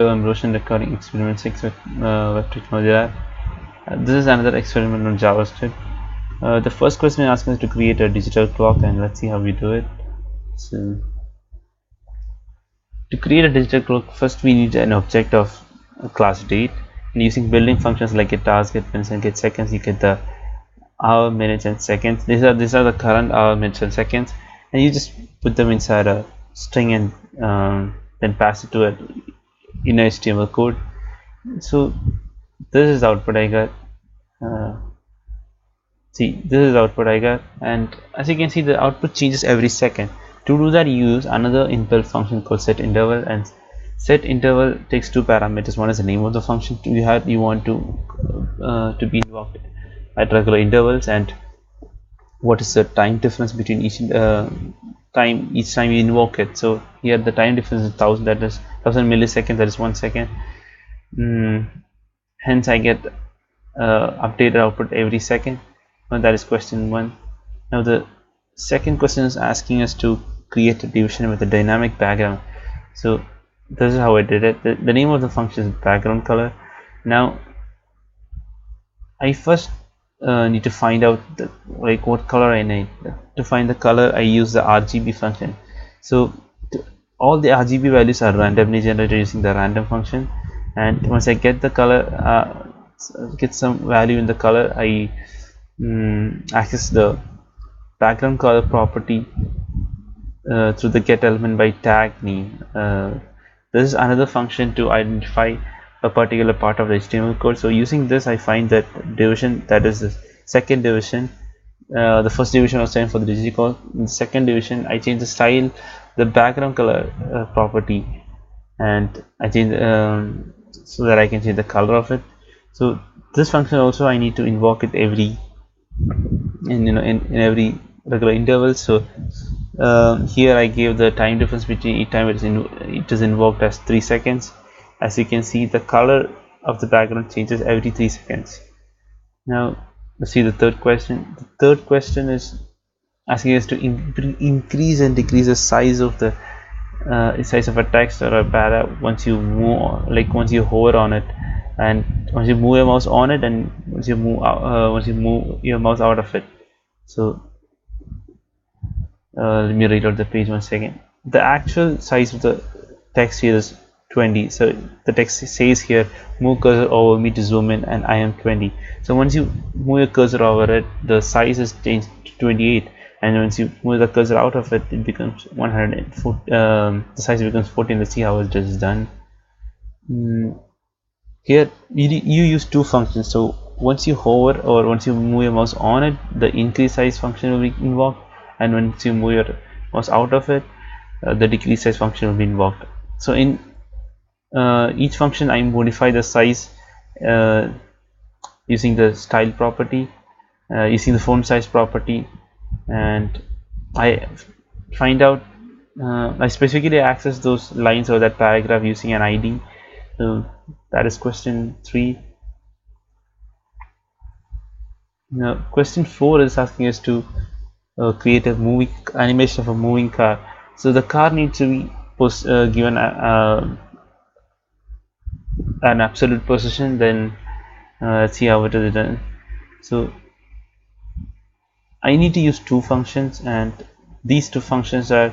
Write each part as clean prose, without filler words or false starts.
I'm Roshan, recording experiment 6 with Web Technology Lab. This is another experiment on JavaScript. The first question asks us to create a digital clock, and let's see how we do it. So, to create a digital clock, first we need an object of class date, and using building functions like get hours, get minutes, and get seconds, you get the hour, minutes, and seconds. These are the current hour, minutes, and seconds, and you just put them inside a string and then pass it to a inner HTML code. So this is the output I got. See, this is the output I got, and as you can see, the output changes every second. To do that, you use another inbuilt function called setInterval, and setInterval takes two parameters. One is the name of the function you want to be invoked at regular intervals, and what is the time difference between each time you invoke it. So here the time difference is 1000, that is 1000 milliseconds, that is 1 second. Hence I get updated output every second. And that is question 1. Now the second question is asking us to create a division with a dynamic background. So this is how I did it. The name of the function is background color. Now I first need to find out what color I need. To find the color, I use the RGB function. So all the RGB values are randomly generated using the random function, and once I get the color, get some value in the color, I access the background color property through the get element by tag name. This is another function to identify a particular part of the HTML code. So using this, I find that division, that is the second division. The first division was time for the digital code. In the second division, I change the style, the background color property, and I change so that I can change the color of it. So this function also I need to invoke it every in every regular interval. So here I gave the time difference between each time it is invoked as 3 seconds. As you can see, the color of the background changes every 3 seconds. Now let's see the third question. The third question is asking us to increase and decrease the size of the size of a text or a para once you move, once you hover on it, and once you move your mouse on it, and once you move your mouse out of it. So let me read out the page once again. The actual size of the text here is 20. So the text says here, move cursor over me to zoom in, and I am 20. So once you move your cursor over it, the size is changed to 28, and once you move the cursor out of it, it becomes 104. The size becomes 14. Let's see how it is done. Here you use two functions. So once you hover or once you move your mouse on it, the increase size function will be invoked, and once you move your mouse out of it, the decrease size function will be invoked. So in each function, I modify the size using the style property, using the font size property, and I find out I specifically access those lines or that paragraph using an ID. So that is question 3. Now question 4 is asking us to create a moving animation of a moving car. So the car needs to be given an absolute position. Then let's see how it is done. So I need to use two functions, and these two functions are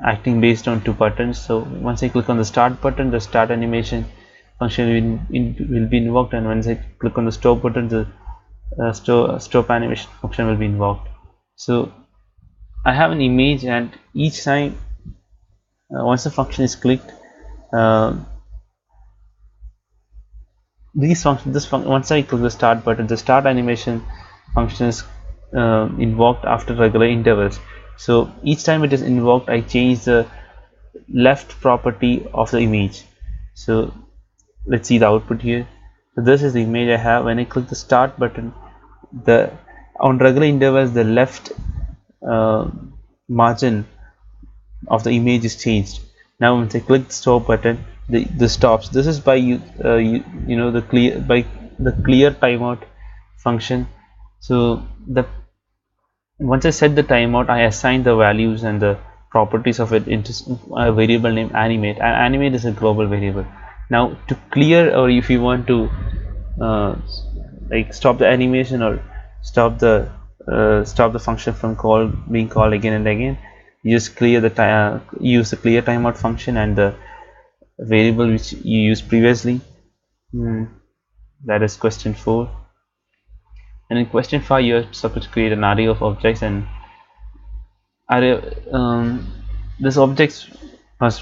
acting based on two buttons. So once I click on the start button, the start animation function will be invoked, and once I click on the stop button, the stop animation function will be invoked. So I have an image, and each time once the function is clicked, once I click the start button, the start animation function is invoked after regular intervals. So each time it is invoked, I change the left property of the image. So let's see the output here. So this is the image I have. When I click the start button, on regular intervals, the left margin of the image is changed. Now once I click the stop button, the stops. This is by the clear timeout function. So once I set the timeout, I assign the values and the properties of it into a variable named animate. And animate is a global variable. Now to clear, or if you want to like stop the animation or stop the function from being called again and again, you just clear the time, use the clear timeout function and the variable which you used previously. That is question 4. And in question 5 you are supposed to create an array of objects, and array this objects must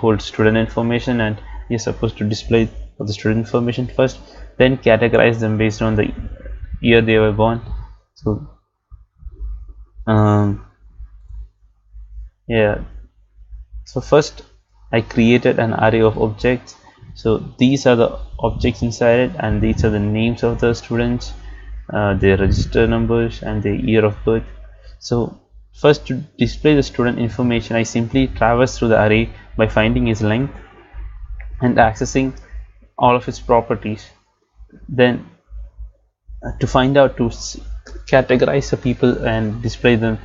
hold student information, and you're supposed to display the student information first, then categorize them based on the year they were born. So yeah, so first I created an array of objects. So these are the objects inside it, and these are the names of the students, their register numbers and their year of birth. So first, to display the student information, I simply traverse through the array by finding its length and accessing all of its properties. Then to find out, to categorize the people and display them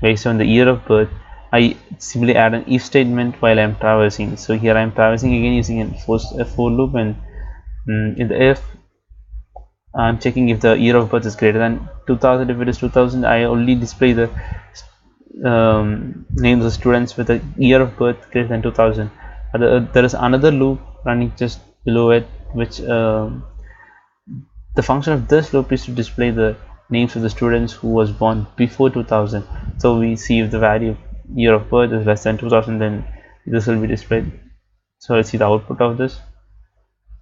based on the year of birth, I simply add an if statement while I am traversing. So here I am traversing again using a for loop, and in the if I am checking if the year of birth is greater than 2000. If it is 2000, I only display the names of students with a year of birth greater than 2000. There is another loop running just below it, which the function of this loop is to display the names of the students who was born before 2000. So we see if the value of year of birth is less than 2000, then this will be displayed. So let's see the output of this.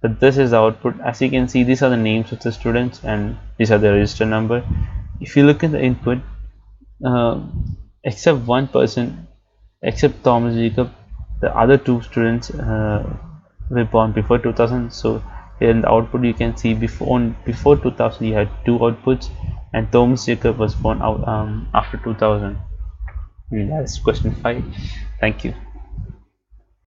So this is the output. As you can see, these are the names of the students and these are the register number. If you look at the input, except one person, except Thomas Jacob, the other two students were born before 2000. So here in the output you can see before 2000 you had 2 outputs, and Thomas Jacob was born out after 2000. That's question 5. Thank you.